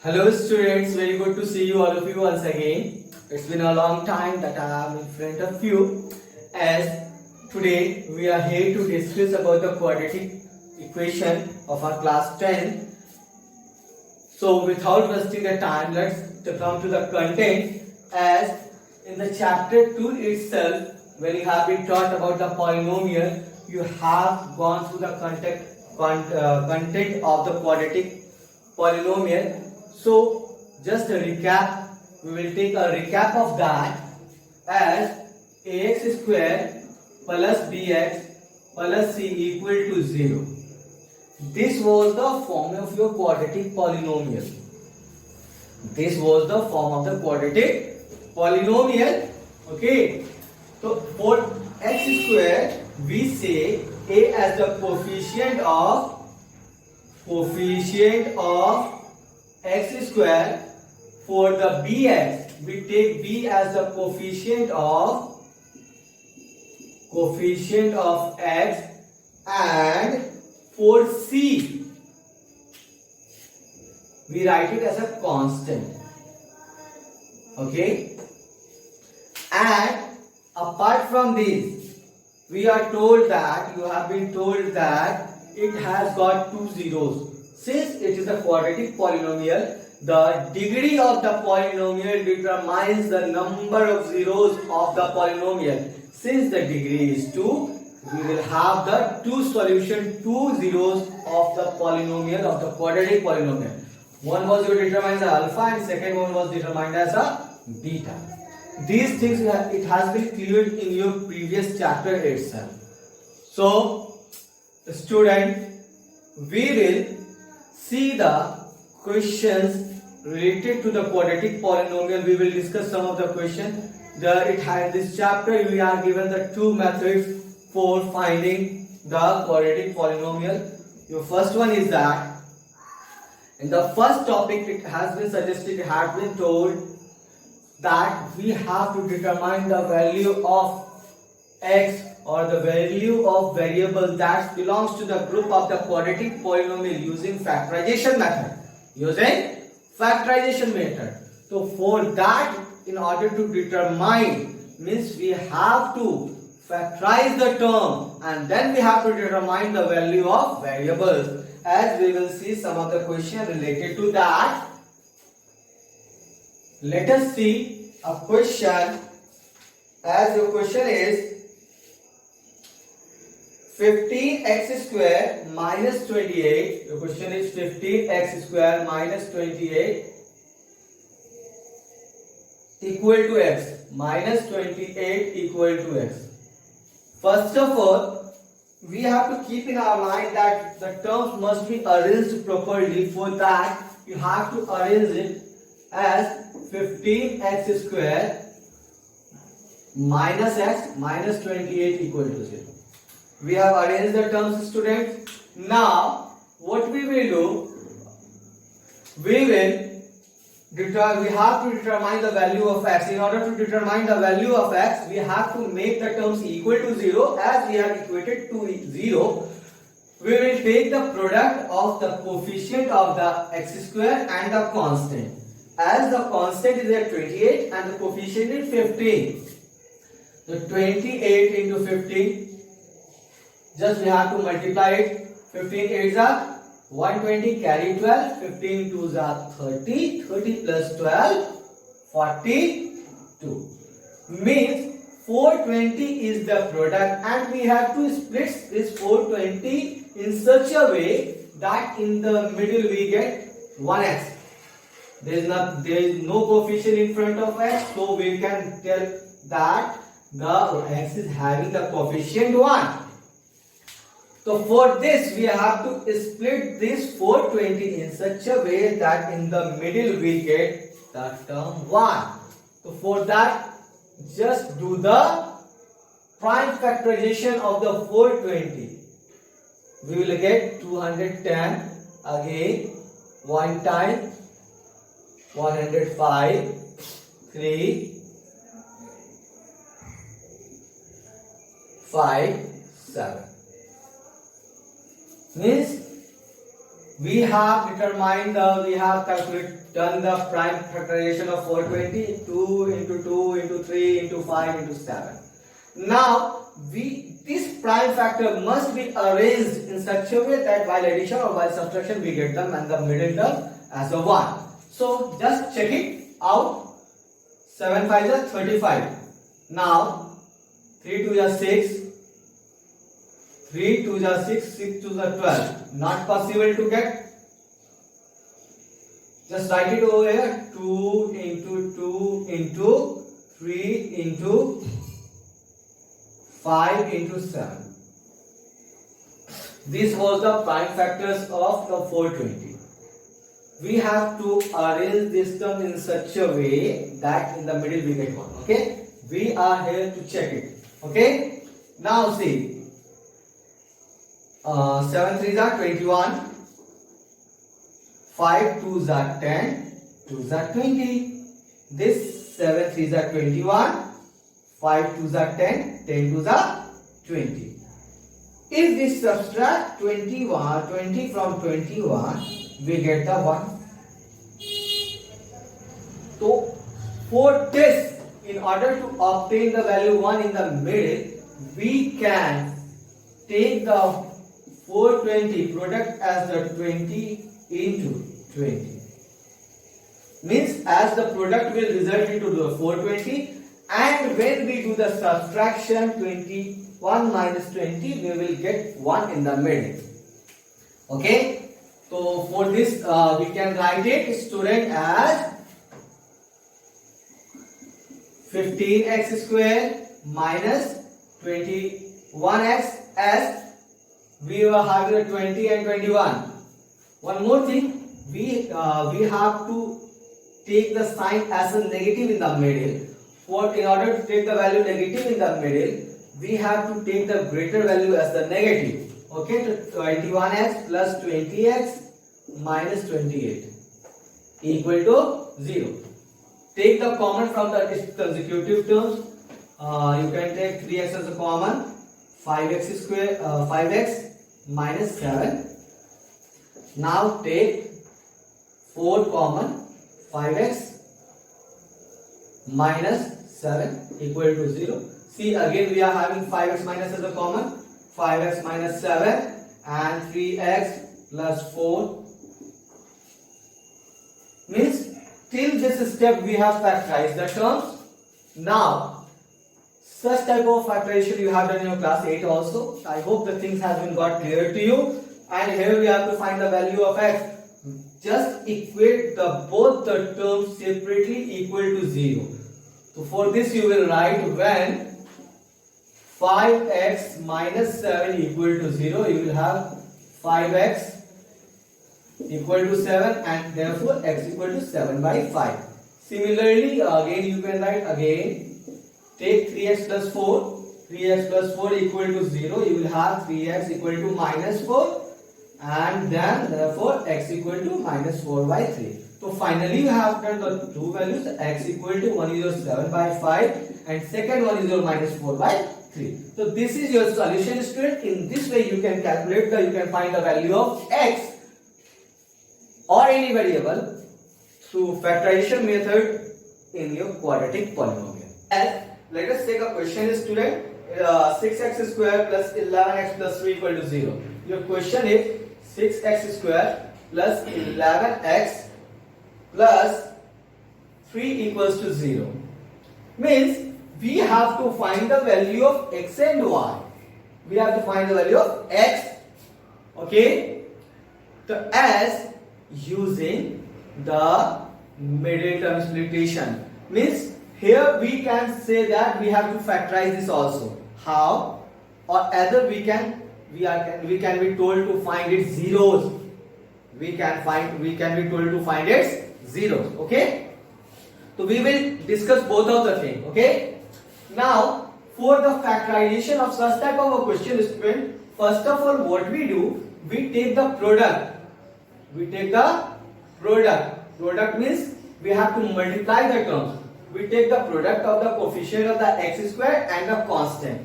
Hello students, very good to see you all of you once again. It's been a long time that I am in front of you as today we are here to discuss about the quadratic equation of our class 10. So without wasting the time, let's come to the content as in the chapter 2 itself when you have been taught about the polynomial, you have gone through the content of the quadratic polynomial. So just a recap, we will take a recap of that as ax square plus bx plus c equal to 0. This was the form of your quadratic polynomial. This was the form of the quadratic polynomial. Okay. So for x square, we say a as the coefficient of x square. For the bx, we take b as the coefficient of x, and for c, we write it as a constant. Okay, and apart from this, we are told that you have been told that it has got two zeros. Since it is a quadratic polynomial, the degree of the polynomial determines the number of zeros of the polynomial. Since the degree is 2, we will have the two zeros of the polynomial, of the quadratic polynomial. One was determined as alpha and second one was determined as a beta. These things it has been cleared in your previous chapter itself. So, student, we will see the questions related to the quadratic polynomial. We will discuss some of the questions. This chapter we are given the two methods for finding the quadratic polynomial. Your first one is that in the first topic it has been suggested, it has been told that we have to determine the value of x or the value of variable that belongs to the group of the quadratic polynomial using factorization method. So for that, in order to determine, means we have to factorize the term and then we have to determine the value of variables. As we will see some of the questions related to that. Let us see a question. As your question is 15x square minus 28. The question is 15x square minus 28 equal to x. Minus 28 equal to x. First of all, we have to keep in our mind that the terms must be arranged properly. For that, you have to arrange it as 15x square minus x minus 28 equal to 0. We have arranged the terms, students. Now, what we will do, we have to determine the value of x. In order to determine the value of x, we have to make the terms equal to 0. As we have equated to 0, we will take the product of the coefficient of the x square and the constant. As the constant is at 28 and the coefficient is 15. So 28 into 15. Just we have to multiply it. 15 8s are 120, carry 12, 15 2s are 30, 30 plus 12, 42. Means 420 is the product and we have to split this 420 in such a way that in the middle we get 1x. There is no coefficient in front of x, so we can tell that the x is having the coefficient 1. So for this we have to split this 420 in such a way that in the middle we get the term 1. So for that, just do the prime factorization of the 420. We will get 210 again, 1 time 105, 3, 5, 7. Means we have determined we have done the prime factorization of 420, 2 into 2 into 3 into 5 into 7. Now this prime factor must be arranged in such a way that while addition or while subtraction we get them and the middle term as a 1. So just check it out. 7 5 is 35. Now 3 2 is 6. 3 2 is 6, 6 2 is 12. Not possible to get. Just write it over here. 2 into 2 into 3 into 5 into 7. This was the prime factors of the 420. We have to arrange this term in such a way that in the middle we get 1. Okay? We are here to check it. Okay? Now see. 7 3s are 21. 5 2s are 10. 2s are 20. This 7 3s are 21. 5 2s are 10. 10 2s are 20. If we subtract 20 from 21, we get the 1. So for this, in order to obtain the value 1 in the middle, we can take the 420 product as the 20 into 20. Means as the product will result into the 420, and when we do the subtraction 21 minus 20, we will get 1 in the middle. Okay? So for this we can write it, student, as 15x square minus 21x, as we were having 20 and 21. One more thing, we have to take the sign as a negative in the middle. In order to take the value negative in the middle, we have to take the greater value as the negative. Okay, so 21x plus 20x minus 28 equal to 0. Take the common from the consecutive terms. You can take 3x as a common. 5x square, 5x minus 7. Now take 4 common. 5x minus 7 equal to 0. See, again we are having 5x minus as a common. 5x minus 7 and 3x plus 4 means till this step we have factorized the terms. Now such type of factorization you have done in your class 8 also. I hope the things have been got clear to you. And here we have to find the value of x. Just equate both the terms separately equal to 0. So for this you will write when 5x minus 7 equal to 0, you will have 5x equal to 7 and therefore x equal to 7 by 5. Similarly, again you can write again, take 3x plus 4, 3x plus 4 equal to 0, you will have 3x equal to minus 4 and then therefore x equal to minus 4 by 3. So finally you have done the two values, x equal to one is your 7 by 5 and second one is your minus 4 by 3. So this is your solution, student. In this way you can calculate you can find the value of x or any variable through factorization method in your quadratic polynomial. And let us take a question, student. 6x square plus 11x plus 3 equal to 0. Your question is 6x square plus 11x plus 3 equals to 0. Means we have to find the value of x and y. We have to find the value of x. Okay. So as using the middle term substitution. Means here we can say that we have to factorize this also. How? Or either we can be told to find its zeros. We can be told to find its zeros. Okay? So we will discuss both of the things. Okay? Now for the factorization of such type of a question, student, first of all what we do, we take the product. We take the product. Product means we have to multiply the terms. We take the product of the coefficient of the x square and the constant.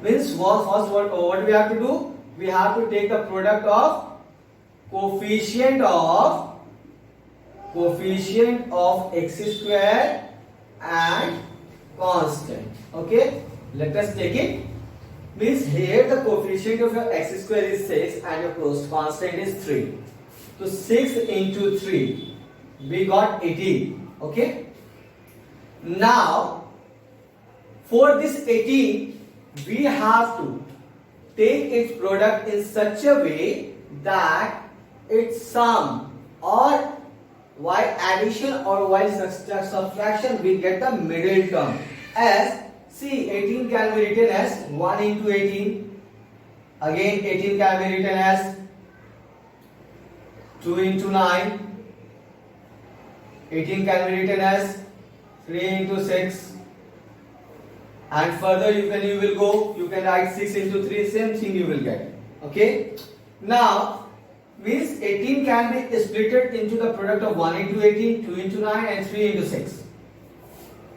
Means what we have to do? We have to take the product of coefficient of x square and constant. Okay, let us take it. Means here the coefficient of your x square is 6 and your constant is 3. So 6 into 3, we got 18. Okay. Now for this 18, we have to take its product in such a way that its sum or while addition or while subtraction we get the middle term. As see, 18 can be written as 1 into 18. Again 18 can be written as 2 into 9. 18 can be written as 3 into 6. And further you will go, you can write 6 into 3, same thing you will get. Okay. Now means 18 can be splitted into the product of 1 into 18, 2 into 9 and 3 into 6.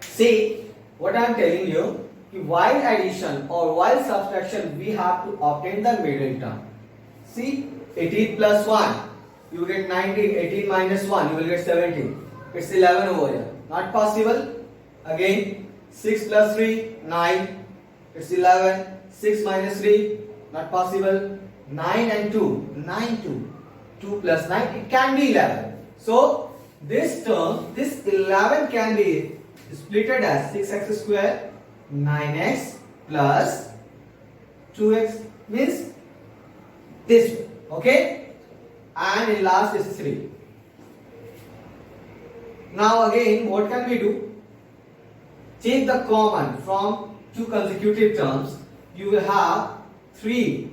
See what I am telling you, while addition or while subtraction we have to obtain the middle term. See, 18 plus 1 you get 19, 18 minus 1 you will get 17. It's 11 over here. Not possible. Again 6 plus 3, 9. It's 11. 6 minus 3, not possible. 9 and 2, 9 2. 2 plus 9, it can be 11. So this term, this 11 can be splitted as 6x square, 9x plus 2x, means this way. Okay. And in last is 3. Now again, what can we do? Take the common from two consecutive terms. You will have 3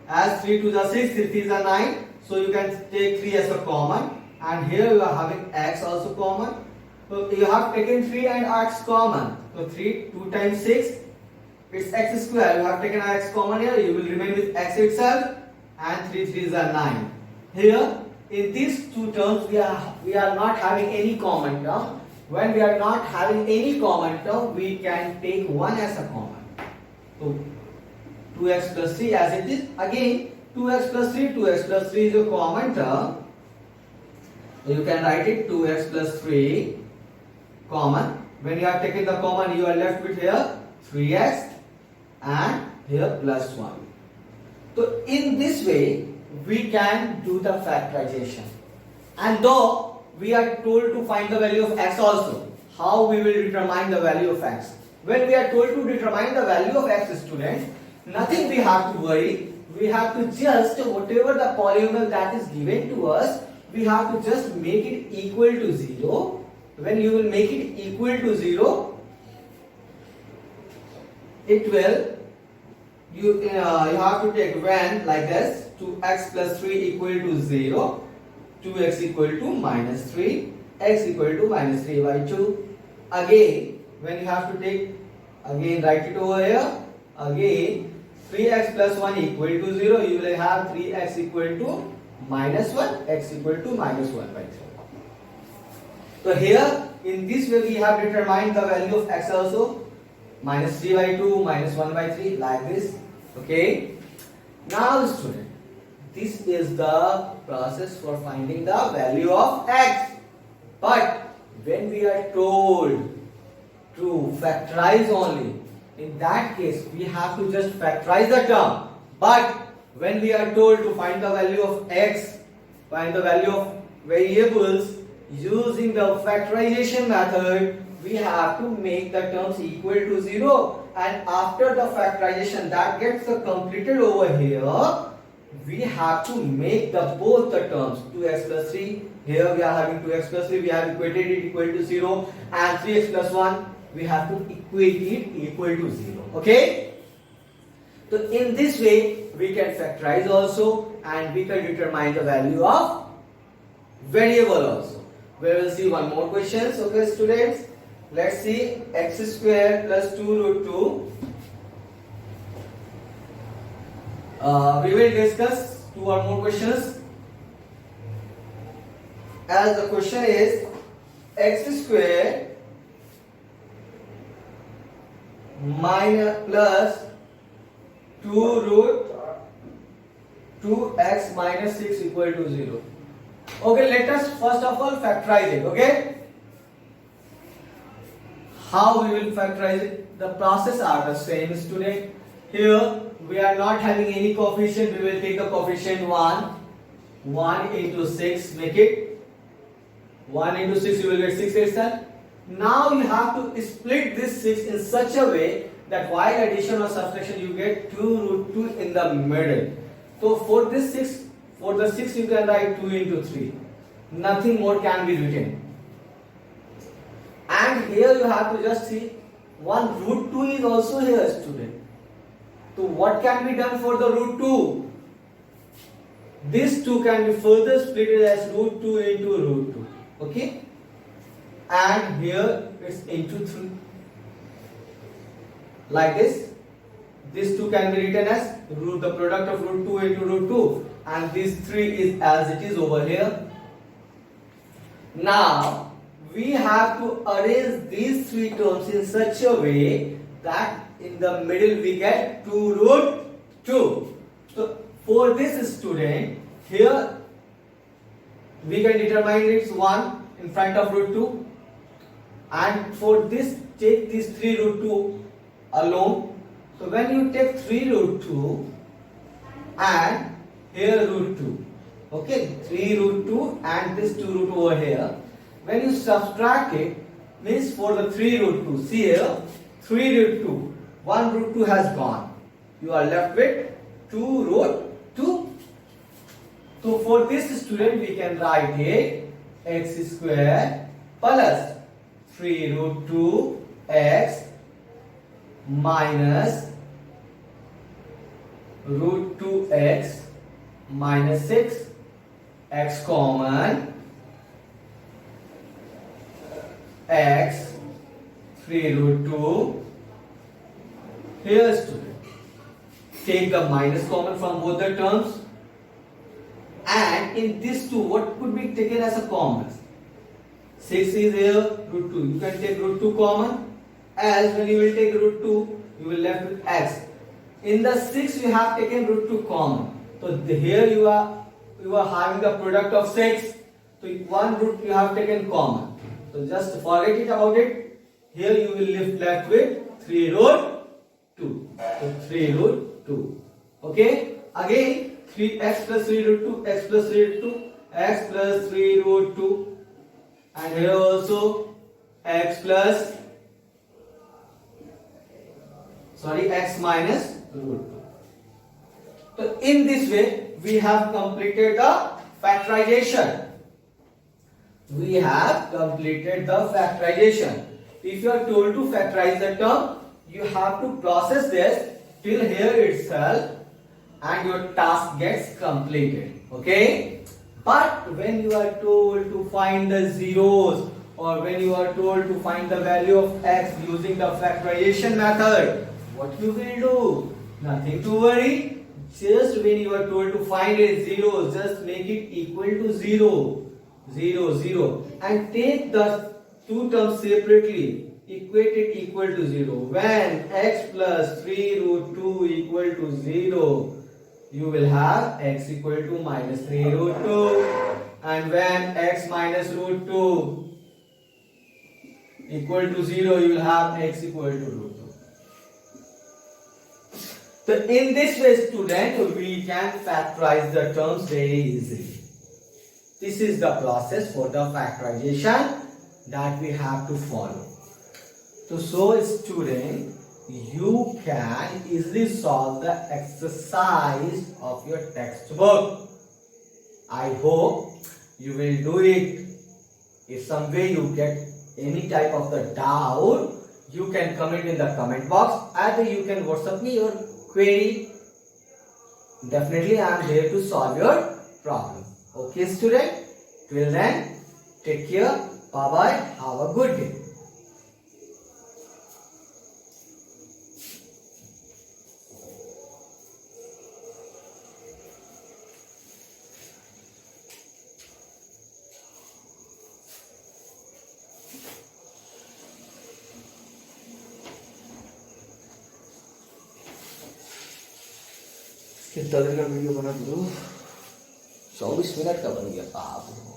as 3 to the 6, 3 is a 9. So you can take 3 as a common. And here you are having x also common. So you have taken 3 and x common. So 3, 2 times 6, it's x square. You have taken x common here. You will remain with x itself. And 3 is a 9. Here in these two terms we are not having any common term. When we are not having any common term, we can take 1 as a common. So 2x plus 3 as it is. Again 2x plus 3, 2x plus 3 is a common term. So you can write it 2x plus 3 common. When you have taken the common, you are left with here 3x and here plus 1. So in this way we can do the factorization. And though we are told to find the value of x also, how we will determine the value of x? When we are told to determine the value of x, students, nothing we have to worry. We have to just, whatever the polynomial that is given to us, we have to just make it equal to 0. When you will make it equal to 0, it will, you have to take when like this, 2x plus 3 equal to 0, 2x equal to minus 3, x equal to minus 3 by 2. Again, when you have to take, again write it over here, again 3x plus 1 equal to 0, you will have 3x equal to minus 1, x equal to minus 1 by 3. So here, in this way we have determined the value of x also, minus 3 by 2, minus 1 by 3, like this. Okay. Now student, this is the process for finding the value of x. But when we are told to factorize only, in that case we have to just factorize the term. But when we are told to find the value of x, find the value of variables using the factorization method, we have to make the terms equal to 0. And after the factorization that gets completed over here, we have to make both the terms 2x plus 3. Here we are having 2x plus 3, we have equated it equal to 0, and 3x plus 1, we have to equate it equal to 0. Okay? So in this way we can factorize also, and we can determine the value of variable also. We will see one more questions. Okay students, let's see x square plus 2 root 2. We will discuss 2 or more questions. As the question is x square minus plus 2 root 2x minus 6 equal to 0. Okay, let us first of all factorize it. Okay, how we will factorize it? The process are the same, student. Here we are not having any coefficient. We will take the coefficient 1 into 6, make it 1 into 6, you will get 6 itself. Now you have to split this 6 in such a way that while addition or subtraction you get 2 root 2 in the middle. So for this 6, for the 6 you can write 2 into 3. Nothing more can be written. And here you have to just see 1 root 2 is also here, student. So what can be done for the root 2? This 2 can be further split as root 2 into root 2. Okay? And here it's into 3. Like this. This 2 can be written as the product of root 2 into root 2. And this 3 is as it is over here. Now, we have to arrange these 3 terms in such a way that in the middle we get 2 root 2. So, for this student, here we can determine it's 1 in front of root 2. And for this, take this 3 root 2 alone. So, when you take 3 root 2 and here root 2. Okay, 3 root 2 and this 2 root over here. When you subtract it, means for the 3 root 2, see here, 3 root 2, 1 root 2 has gone. You are left with 2 root 2. So for this student, we can write it x square plus 3 root 2 x minus root 2x minus 6 x common x 3 root 2. Here student, take the minus common from both the terms, and in this 2 what could be taken as a common? 6 is here, root 2, you can take root 2 common, as when you will take root 2 you will left with x. In the 6 you have taken root 2 common, so here you are having the product of 6, so 1 root you have taken common. So just forget it about it. Here you will be left with 3 root 2. So 3 root 2. Okay. Again 3x plus 3 root 2, x plus 3 root 2, x plus 3 root 2. And here also x minus root 2. So in this way we have completed the factorization. We have completed the factorization. If you are told to factorize the term, you have to process this till here itself and your task gets completed. Okay? But when you are told to find the zeros, or when you are told to find the value of x using the factorization method, what you will do? Nothing to worry. Just when you are told to find a zero, just make it equal to 0. 0, 0, and take the two terms separately, equate it equal to 0. When x plus 3 root 2 equal to 0, you will have x equal to minus 3 root 2, and when x minus root 2 equal to 0, you will have x equal to root 2. So in this way, student, we can factorize the terms very easily. This is the process for the factorization that we have to follow. So student, you can easily solve the exercise of your textbook. I hope you will do it. If some way you get any type of the doubt, you can comment in the comment box, either you can WhatsApp me your query. Definitely I am here to solve your problem. Okay student, till then, take care, bye bye, have a good day. कितना देर का video बना गुरु? 24 minute का बन गया बाप।